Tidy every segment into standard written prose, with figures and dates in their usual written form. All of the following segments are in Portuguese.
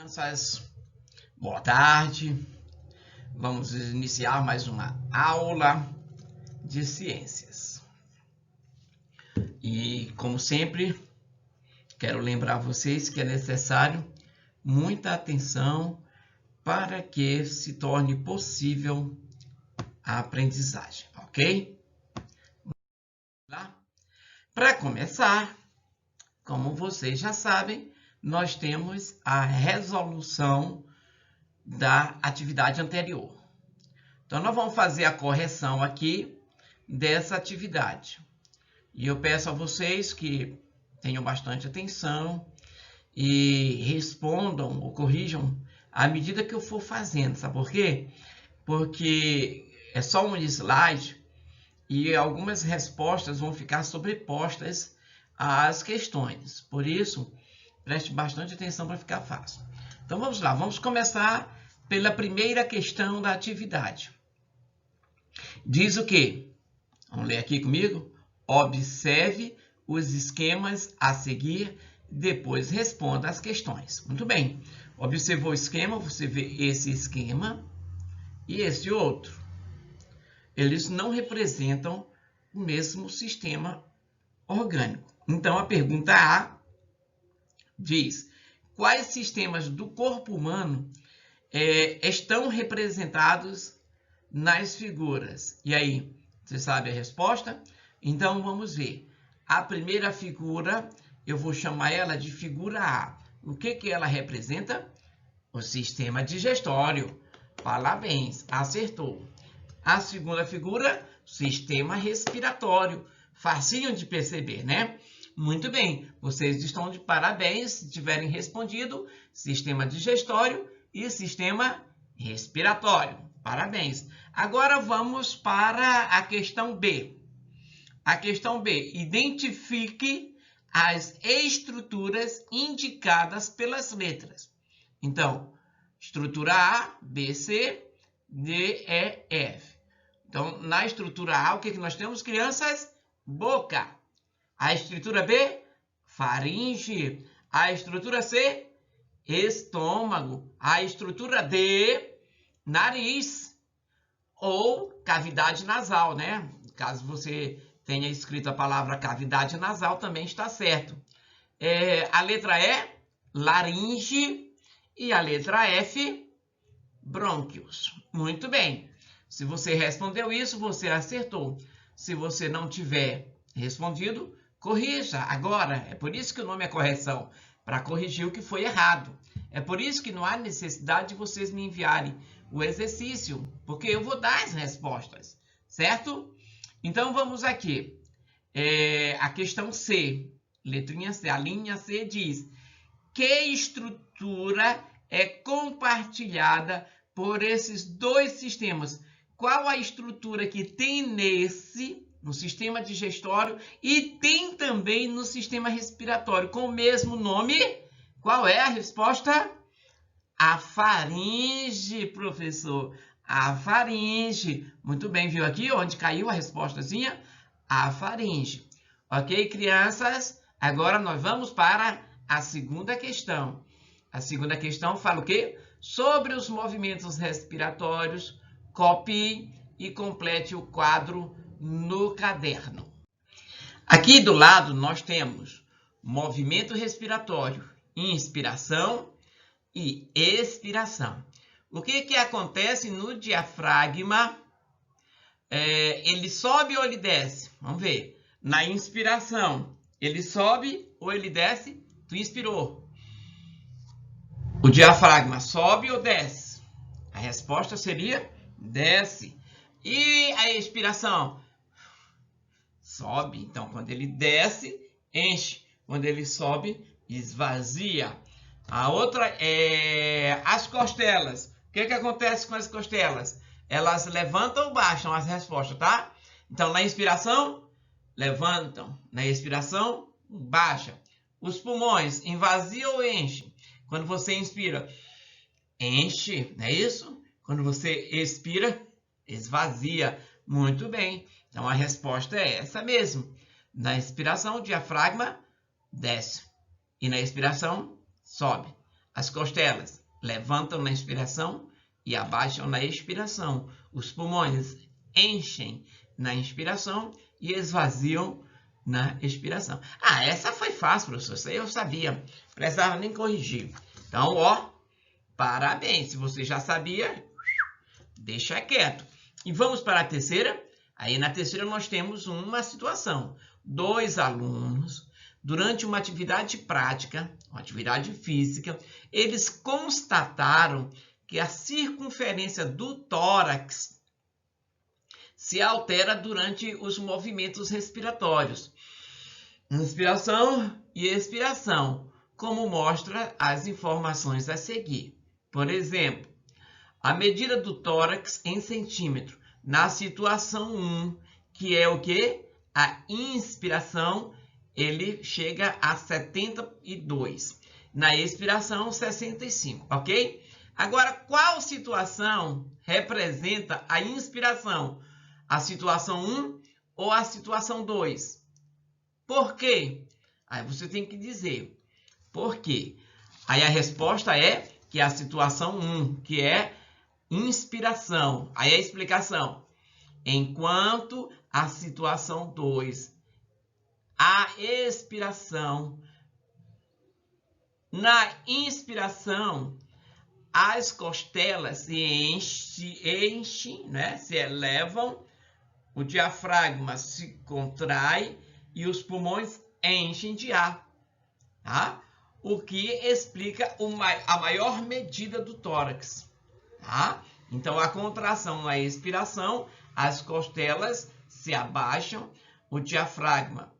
Crianças, boa tarde. Vamos iniciar mais uma aula de ciências. E, como sempre, quero lembrar vocês que é necessário muita atenção para que se torne possível a aprendizagem, ok? Para começar, como vocês já sabem, nós temos a resolução da atividade anterior. Então, nós vamos fazer a correção aqui dessa atividade. E eu peço a vocês que tenham bastante atenção e respondam ou corrijam à medida que eu for fazendo. Sabe por quê? Porque é só um slide e algumas respostas vão ficar sobrepostas às questões. Por isso, preste bastante atenção para ficar fácil. Então, vamos lá. Vamos começar pela primeira questão da atividade. Diz o quê? Vamos ler aqui comigo? Observe os esquemas a seguir, depois responda as questões. Muito bem. Observou o esquema, você vê esse esquema e esse outro. Eles não representam o mesmo sistema orgânico. Então, a pergunta A diz: quais sistemas do corpo humano estão representados nas figuras? E aí, você sabe a resposta? Então, vamos ver. A primeira figura, eu vou chamar ela de figura A. O que ela representa? O sistema digestório. Parabéns, acertou. A segunda figura, sistema respiratório. Facinho de perceber, né? Muito bem, vocês estão de parabéns se tiverem respondido sistema digestório e sistema respiratório. Parabéns. Agora vamos para a questão B. A questão B, identifique as estruturas indicadas pelas letras. Então, estrutura A, B, C, D, E, F. Então, na estrutura A, o que nós temos, crianças? Boca. A estrutura B, faringe. A estrutura C, estômago. A estrutura D, nariz. Ou cavidade nasal, né? Caso você tenha escrito a palavra cavidade nasal, também está certo. A letra E, laringe. E a letra F, brônquios. Muito bem. Se você respondeu isso, você acertou. Se você não tiver respondido, corrija agora. É por isso que o nome é correção, para corrigir o que foi errado. É por isso que não há necessidade de vocês me enviarem o exercício, porque eu vou dar as respostas, certo? Então, vamos aqui. A questão C, letrinha C, a linha C diz: que estrutura é compartilhada por esses dois sistemas? Qual a estrutura que tem no sistema digestório e tem também no sistema respiratório com o mesmo nome? Qual é a resposta? A faringe, professor. A faringe. Muito bem, viu aqui onde caiu a respostazinha? A faringe. Ok, crianças? Agora nós vamos para a segunda questão. A segunda questão fala o quê? Sobre os movimentos respiratórios. Copie e complete o quadro no caderno. Aqui do lado nós temos movimento respiratório, inspiração e expiração. O que acontece no diafragma? Ele sobe ou ele desce? Vamos ver. Na inspiração, ele sobe ou ele desce? Tu inspirou. O diafragma sobe ou desce? A resposta seria desce. E a expiração? Sobe. Então, quando ele desce, enche. Quando ele sobe, esvazia. A outra é as costelas. O que acontece com as costelas? Elas levantam ou baixam as respostas, tá? Então, na inspiração, levantam. Na expiração, baixa. Os pulmões, esvazia ou enche? Quando você inspira, enche, não é isso? Quando você expira, esvazia. Muito bem. Então, a resposta é essa mesmo. Na inspiração, o diafragma desce. E na expiração, sobe. As costelas levantam na inspiração e abaixam na expiração. Os pulmões enchem na inspiração e esvaziam na expiração. Ah, essa foi fácil, professor. Isso aí eu sabia. Precisava nem corrigir. Então, ó, parabéns. Se você já sabia, deixa quieto. E vamos para a terceira. Aí na terceira nós temos uma situação. 2 alunos, durante uma atividade prática, uma atividade física, eles constataram que a circunferência do tórax se altera durante os movimentos respiratórios. Inspiração e expiração, como mostra as informações a seguir. Por exemplo, a medida do tórax em centímetro na situação 1, que é o quê? A inspiração, ele chega a 72. Na expiração, 65, ok? Agora, qual situação representa a inspiração? A situação 1 ou a situação 2? Por quê? Aí você tem que dizer por quê. Aí a resposta é que a situação 1, que é inspiração. Aí a explicação. Enquanto a situação 2, a expiração. Na inspiração, as costelas se enchem, né? Se elevam, o diafragma se contrai e os pulmões enchem de ar, tá? O que explica a maior medida do tórax, tá? Então, a contração na expiração, as costelas se abaixam, o diafragma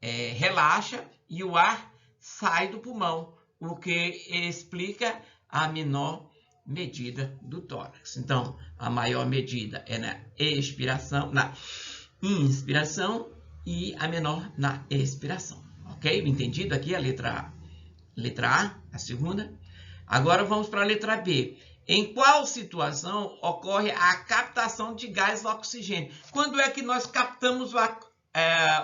relaxa e o ar sai do pulmão, o que explica a menor medida do tórax. Então, a maior medida é na expiração, na inspiração e a menor na expiração. Ok? Entendido aqui a letra A? Letra A, a segunda. Agora vamos para a letra B. Em qual situação ocorre a captação de gás oxigênio? Quando é que nós captamos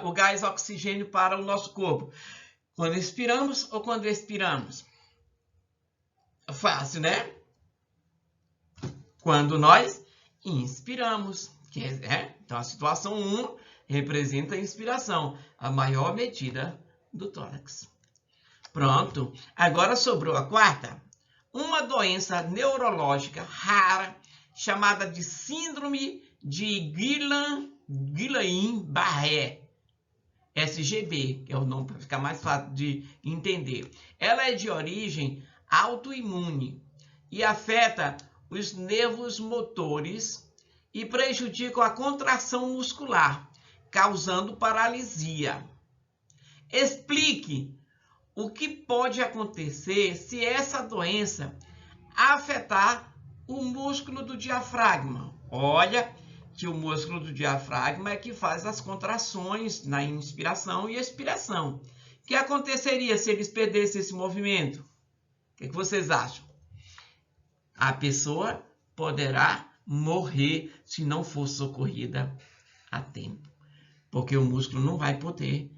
o gás oxigênio para o nosso corpo? Quando inspiramos ou quando expiramos? Fácil, né? Quando nós inspiramos. Então, a situação 1 representa a inspiração, a maior medida do tórax. Pronto. Agora sobrou a quarta. Uma doença neurológica rara, chamada de Síndrome de Guillain-Barré, SGB, que é o nome para ficar mais fácil de entender. Ela é de origem autoimune e afeta os nervos motores e prejudica a contração muscular, causando paralisia. Explique o que pode acontecer se essa doença afetar o músculo do diafragma. Olha que o músculo do diafragma é que faz as contrações na inspiração e expiração. O que aconteceria se eles perdessem esse movimento? O que vocês acham? A pessoa poderá morrer se não for socorrida a tempo, porque o músculo não vai poder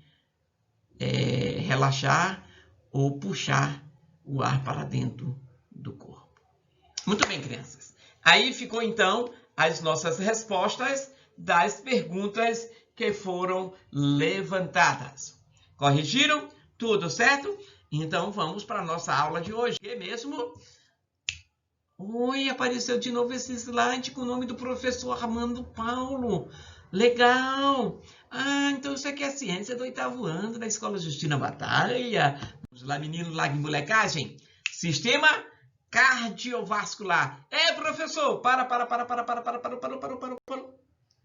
relaxar ou puxar o ar para dentro do corpo. Muito bem, crianças. Aí ficou, então, as nossas respostas das perguntas que foram levantadas. Corrigiram? Tudo certo? Então, vamos para a nossa aula de hoje. Que mesmo? Oi, apareceu de novo esse slide com o nome do professor Armando Paulo. Legal! Ah, então isso aqui é ciência do 8º ano da Escola Justina Batalha. Vamos lá, menino, lá de molecagem. Sistema cardiovascular. Professor, para.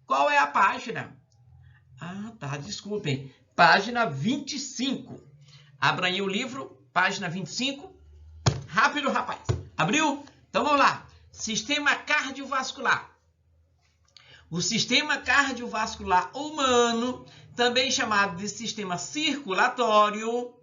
Qual é a página? Ah, tá, desculpem. Página 25. Abra aí o livro, página 25. Rápido, rapaz. Abriu? Então vamos lá. Sistema cardiovascular. O sistema cardiovascular humano, também chamado de sistema circulatório,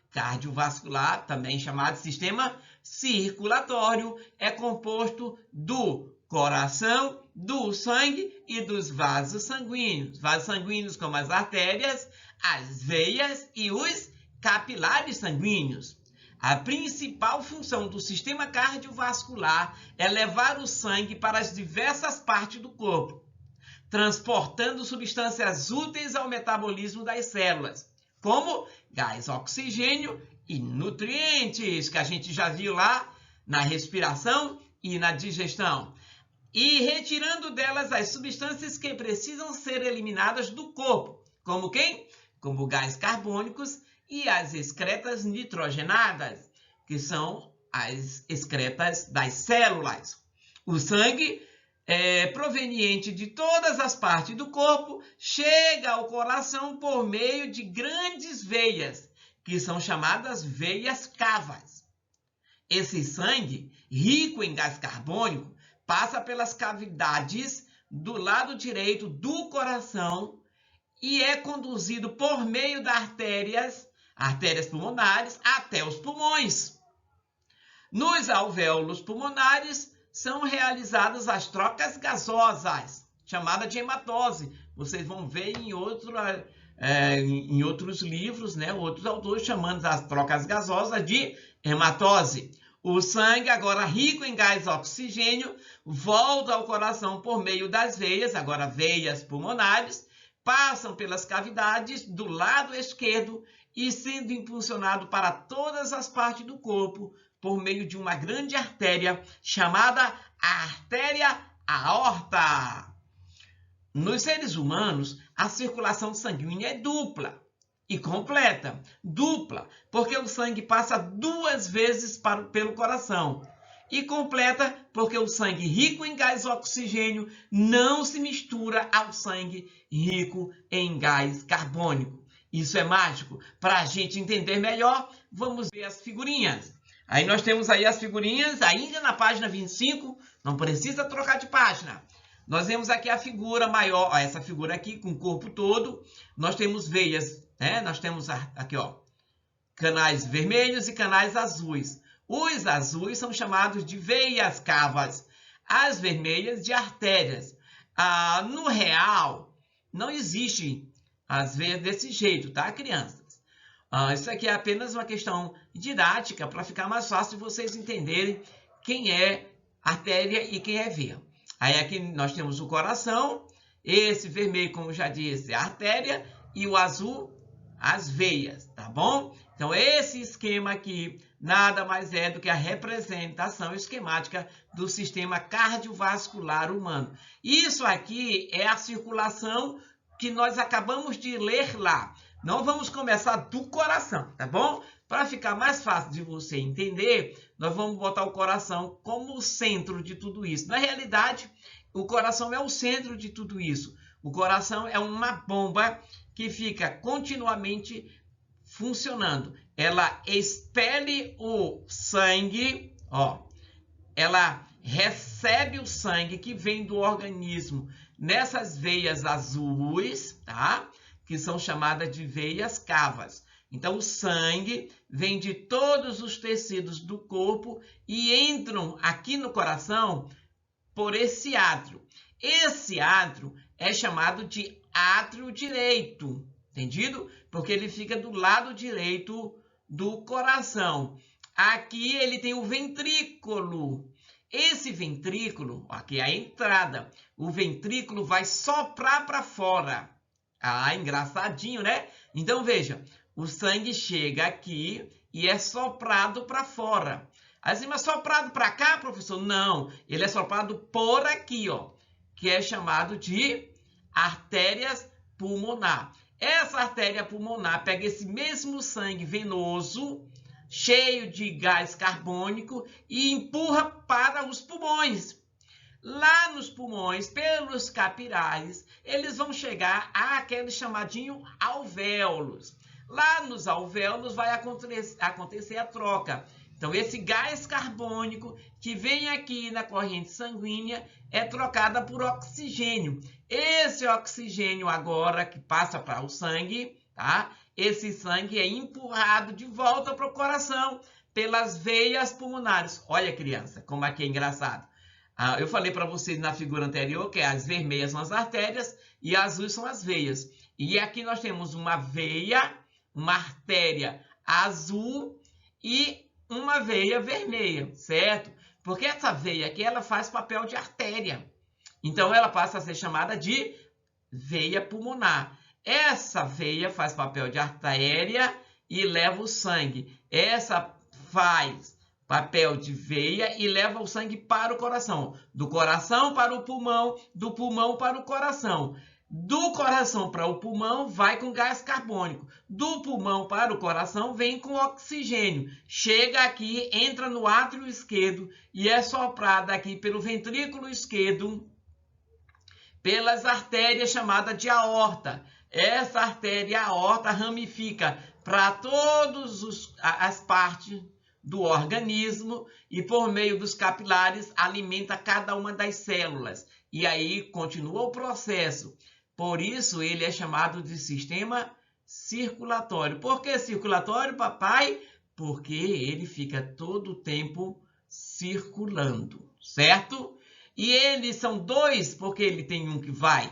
cardiovascular, também chamado de sistema circulatório, é composto do coração, do sangue e dos vasos sanguíneos. Vasos sanguíneos como as artérias, as veias e os capilares sanguíneos. A principal função do sistema cardiovascular é levar o sangue para as diversas partes do corpo, transportando substâncias úteis ao metabolismo das células, como gás, oxigênio e nutrientes, que a gente já viu lá na respiração e na digestão, e retirando delas as substâncias que precisam ser eliminadas do corpo, como quem? Como gás carbônicos e as excretas nitrogenadas, que são as excretas das células. O sangue proveniente de todas as partes do corpo chega ao coração por meio de grandes veias, que são chamadas veias cavas. Esse sangue, rico em gás carbônico, passa pelas cavidades do lado direito do coração e é conduzido por meio das artérias pulmonares até os pulmões. Nos alvéolos pulmonares são realizadas as trocas gasosas, chamada de hematose. Vocês vão ver em outros livros, né, outros autores chamando as trocas gasosas de hematose. O sangue, agora rico em gás oxigênio, volta ao coração por meio das veias, agora veias pulmonares, passam pelas cavidades do lado esquerdo e sendo impulsionado para todas as partes do corpo por meio de uma grande artéria chamada artéria aorta. Nos seres humanos, a circulação sanguínea é dupla e completa. Dupla, porque o sangue passa 2 vezes pelo coração. E completa, porque o sangue rico em gás oxigênio não se mistura ao sangue rico em gás carbônico. Isso é mágico. Para a gente entender melhor, vamos ver as figurinhas. Aí nós temos aí as figurinhas, ainda na página 25, não precisa trocar de página. Nós vemos aqui a figura maior, ó, essa figura aqui com o corpo todo. Nós temos veias, né? Nós temos aqui, ó, canais vermelhos e canais azuis. Os azuis são chamados de veias cavas, as vermelhas de artérias. No real, não existe as veias desse jeito, tá, crianças? Isso aqui é apenas uma questão didática para ficar mais fácil de vocês entenderem quem é artéria e quem é veia. Aí aqui nós temos o coração, esse vermelho, como já disse, é a artéria, e o azul, as veias, tá bom? Então, esse esquema aqui nada mais é do que a representação esquemática do sistema cardiovascular humano. Isso aqui é a circulação que nós acabamos de ler lá. Não vamos começar do coração, tá bom? Para ficar mais fácil de você entender, nós vamos botar o coração como o centro de tudo isso. Na realidade, o coração é o centro de tudo isso. O coração é uma bomba que fica continuamente funcionando. Ela expele o sangue, ó. Ela recebe o sangue que vem do organismo nessas veias azuis, tá? Que são chamadas de veias cavas. Então, o sangue vem de todos os tecidos do corpo e entram aqui no coração por esse átrio. Esse átrio é chamado de átrio direito, entendido? Porque ele fica do lado direito do coração. Aqui ele tem o ventrículo. Esse ventrículo, aqui é a entrada, o ventrículo vai soprar para fora. Engraçadinho, né? Então, veja, o sangue chega aqui e é soprado para fora. Assim, mas soprado para cá, professor? Não, ele é soprado por aqui, ó, que é chamado de artérias pulmonar. Essa artéria pulmonar pega esse mesmo sangue venoso, cheio de gás carbônico, e empurra para os pulmões. Lá nos pulmões, pelos capilares, eles vão chegar àquele chamadinho alvéolos. Lá nos alvéolos vai acontecer a troca. Então, esse gás carbônico que vem aqui na corrente sanguínea é trocada por oxigênio. Esse oxigênio agora que passa para o sangue, tá? Esse sangue é empurrado de volta para o coração pelas veias pulmonares. Olha, criança, como aqui é engraçado. Eu falei para vocês na figura anterior que as vermelhas são as artérias e as azuis são as veias. E aqui nós temos uma veia, uma artéria azul e uma veia vermelha, certo? Porque essa veia aqui, ela faz papel de artéria. Então, ela passa a ser chamada de veia pulmonar. Essa veia faz papel de artéria e leva o sangue. Essa faz papel de veia e leva o sangue para o coração. Do coração para o pulmão, do pulmão para o coração. Do coração para o pulmão vai com gás carbônico. Do pulmão para o coração vem com oxigênio. Chega aqui, entra no átrio esquerdo e é soprada aqui pelo ventrículo esquerdo pelas artérias chamadas de aorta. Essa artéria aorta ramifica para todas as partes do organismo e por meio dos capilares alimenta cada uma das células. E aí continua o processo. Por isso ele é chamado de sistema circulatório. Por que circulatório, papai? Porque ele fica todo o tempo circulando, certo? E eles são dois, porque ele tem um que vai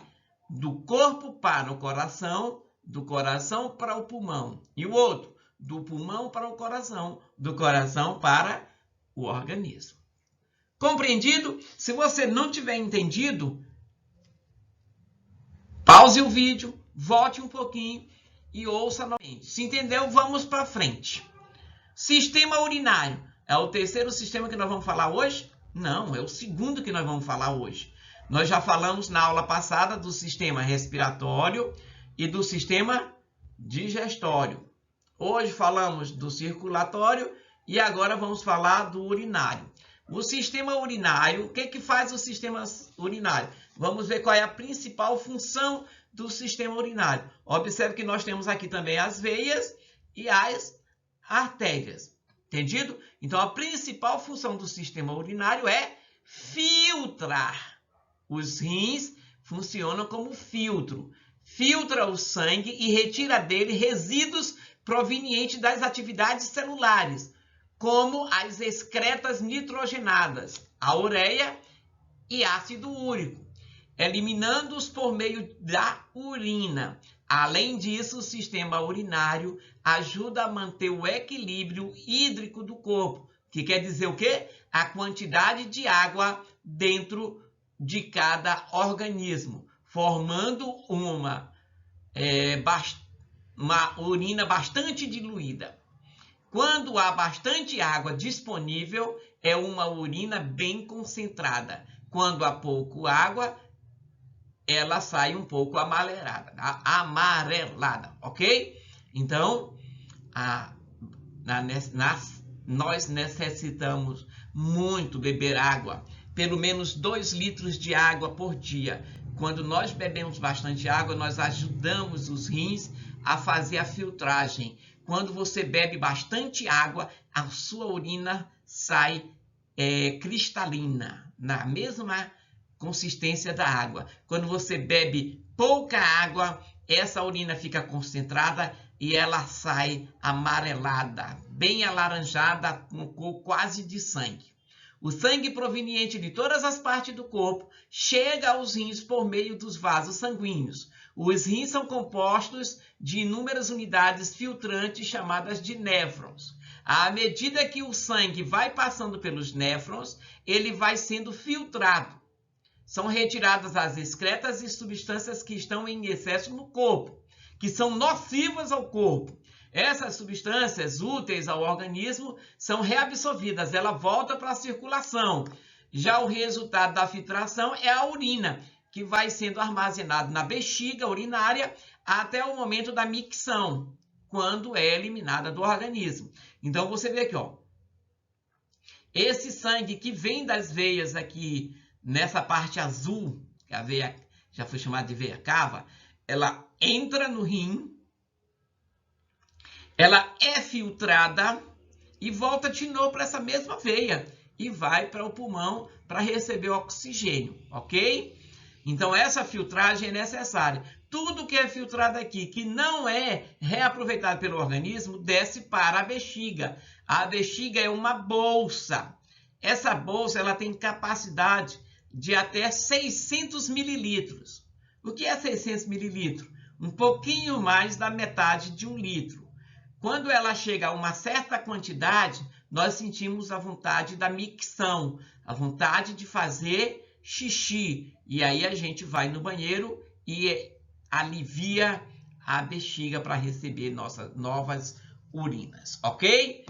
do corpo para o coração, do coração para o pulmão. E o outro, do pulmão para o coração, do coração para o organismo. Compreendido? Se você não tiver entendido, pause o vídeo, volte um pouquinho e ouça novamente. Se entendeu, vamos para frente. Sistema urinário. É o terceiro sistema que nós vamos falar hoje? Não, é o segundo que nós vamos falar hoje. Nós já falamos na aula passada do sistema respiratório e do sistema digestório. Hoje falamos do circulatório e agora vamos falar do urinário. O sistema urinário, o que faz o sistema urinário? Vamos ver qual é a principal função do sistema urinário. Observe que nós temos aqui também as veias e as artérias. Entendido? Então, a principal função do sistema urinário é filtrar. Os rins funcionam como filtro. Filtra o sangue e retira dele resíduos provenientes das atividades celulares, como as excretas nitrogenadas, a ureia e ácido úrico, eliminando-os por meio da urina. Além disso, o sistema urinário ajuda a manter o equilíbrio hídrico do corpo, que quer dizer o quê? A quantidade de água dentro de cada organismo, formando uma urina bastante diluída. Quando há bastante água disponível, é uma urina bem concentrada. Quando há pouco água, ela sai um pouco amarelada, ok? Então, nós necessitamos muito beber água, pelo menos 2 litros de água por dia. Quando nós bebemos bastante água, nós ajudamos os rins a fazer a filtragem. Quando você bebe bastante água, a sua urina sai cristalina, na mesma consistência da água. Quando você bebe pouca água, essa urina fica concentrada e ela sai amarelada, bem alaranjada, com cor quase de sangue. O sangue proveniente de todas as partes do corpo chega aos rins por meio dos vasos sanguíneos. Os rins são compostos de inúmeras unidades filtrantes chamadas de néfrons. À medida que o sangue vai passando pelos néfrons, ele vai sendo filtrado. São retiradas as excretas e substâncias que estão em excesso no corpo, que são nocivas ao corpo. Essas substâncias úteis ao organismo são reabsorvidas, ela volta para a circulação. Já o resultado da filtração é a urina, que vai sendo armazenada na bexiga urinária até o momento da micção, quando é eliminada do organismo. Então, você vê aqui, ó, esse sangue que vem das veias aqui, nessa parte azul, que a veia já foi chamada de veia cava, ela entra no rim, ela é filtrada e volta de novo para essa mesma veia e vai para o pulmão para receber o oxigênio, ok? Então, essa filtragem é necessária. Tudo que é filtrado aqui, que não é reaproveitado pelo organismo, desce para a bexiga. A bexiga é uma bolsa. Essa bolsa ela tem capacidade de até 600 mililitros. O que é 600 mililitros? Um pouquinho mais da metade de 1 litro. Quando ela chega a uma certa quantidade, nós sentimos a vontade da micção, a vontade de fazer xixi. E aí a gente vai no banheiro e alivia a bexiga para receber nossas novas urinas, ok?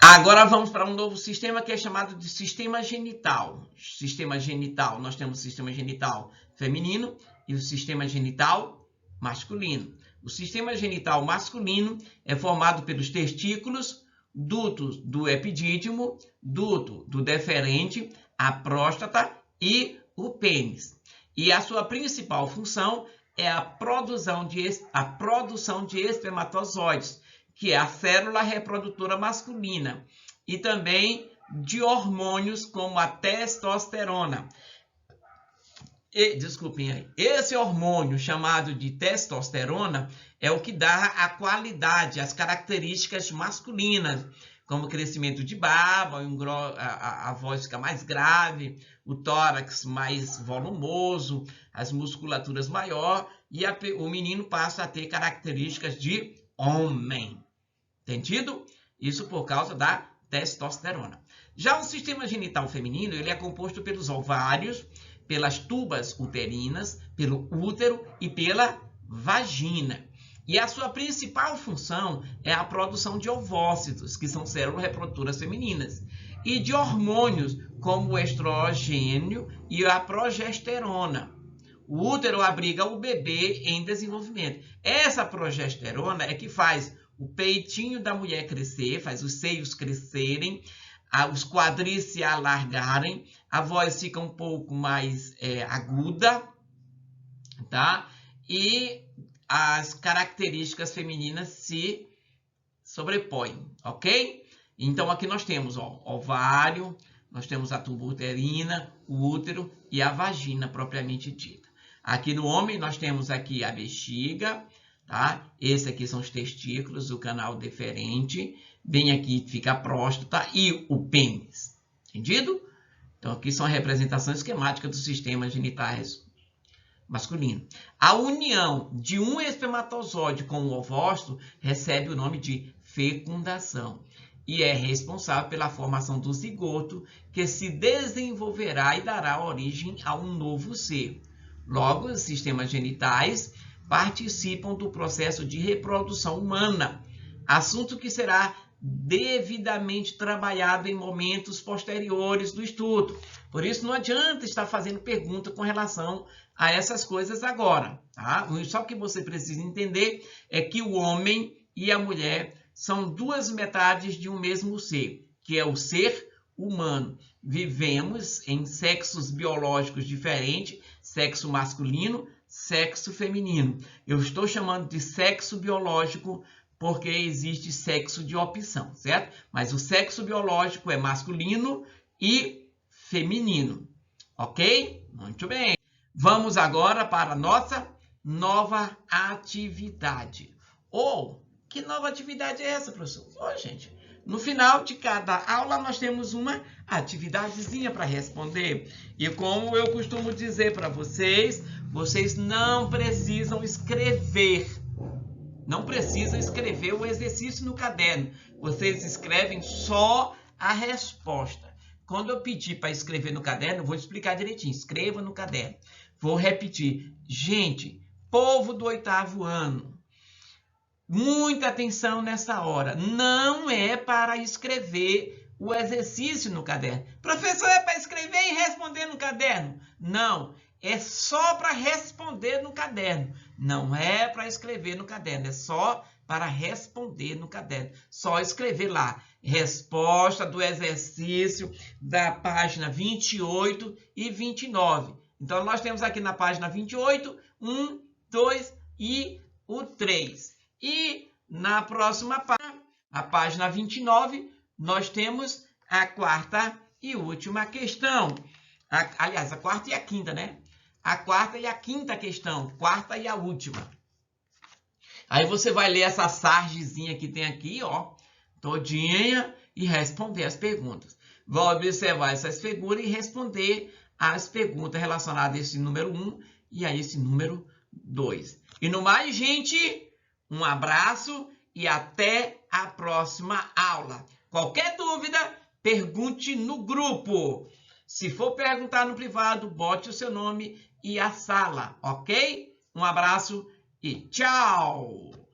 Agora vamos para um novo sistema que é chamado de sistema genital. Sistema genital, nós temos o sistema genital feminino e o sistema genital masculino. O sistema genital masculino é formado pelos testículos, duto do epidídimo, duto do deferente, a próstata e o pênis. E a sua principal função é a produção de espermatozoides, que é a célula reprodutora masculina, e também de hormônios como a testosterona. Desculpem aí. Esse hormônio chamado de testosterona é o que dá a qualidade, as características masculinas, como crescimento de barba, a voz fica mais grave, o tórax mais volumoso, as musculaturas maior e o menino passa a ter características de homem. Entendido? Isso por causa da testosterona. Já o sistema genital feminino, ele é composto pelos ovários, pelas tubas uterinas, pelo útero e pela vagina. E a sua principal função é a produção de ovócitos, que são células reprodutoras femininas, e de hormônios como o estrogênio e a progesterona. O útero abriga o bebê em desenvolvimento. Essa progesterona é que faz o peitinho da mulher crescer, faz os seios crescerem, os quadris se alargarem, a voz fica um pouco mais aguda, tá? E as características femininas se sobrepõem, ok? Então, aqui nós temos ovário, nós temos a tuba uterina, o útero e a vagina propriamente dita. Aqui no homem, nós temos aqui a bexiga, tá? Esse aqui são os testículos, o canal deferente. Bem aqui fica a próstata e o pênis. Entendido? Então, aqui são a representação esquemática do sistema genital masculino. A união de um espermatozoide com o ovócito recebe o nome de fecundação e é responsável pela formação do zigoto, que se desenvolverá e dará origem a um novo ser. Logo, os sistemas genitais participam do processo de reprodução humana, assunto que será devidamente trabalhado em momentos posteriores do estudo. Por isso, não adianta estar fazendo pergunta com relação a essas coisas agora, tá? Só que você precisa entender é que o homem e a mulher são duas metades de um mesmo ser, que é o ser humano. Vivemos em sexos biológicos diferentes, sexo masculino, sexo feminino. Eu estou chamando de sexo biológico porque existe sexo de opção, certo? Mas o sexo biológico é masculino e feminino, ok? Muito bem. Vamos agora para a nossa nova atividade. Que nova atividade é essa, professor? Gente, no final de cada aula nós temos uma atividadezinha para responder. E como eu costumo dizer para vocês, vocês não precisam escrever. Não precisam escrever o exercício no caderno. Vocês escrevem só a resposta. Quando eu pedir para escrever no caderno, eu vou explicar direitinho. Escreva no caderno. Vou repetir. Gente, povo do 8º ano, muita atenção nessa hora. Não é para escrever o exercício no caderno. Professor, é para escrever e responder no caderno? Não, é só para responder no caderno. Não é para escrever no caderno, é só para responder no caderno. Só escrever lá, resposta do exercício da página 28 e 29. Então, nós temos aqui na página 28, 1, 2 e o 3. E na próxima página, a página 29, nós temos a quarta e última questão. Aliás, a quarta e a quinta, né? A quarta e a quinta questão, quarta e a última. Aí você vai ler essa sargezinha que tem aqui, ó, todinha, e responder as perguntas. Vai observar essas figuras e responder as perguntas relacionadas a esse número 1 e a esse número 2. E no mais, gente, um abraço e até a próxima aula. Qualquer dúvida, pergunte no grupo. Se for perguntar no privado, bote o seu nome e a sala, ok? Um abraço e tchau!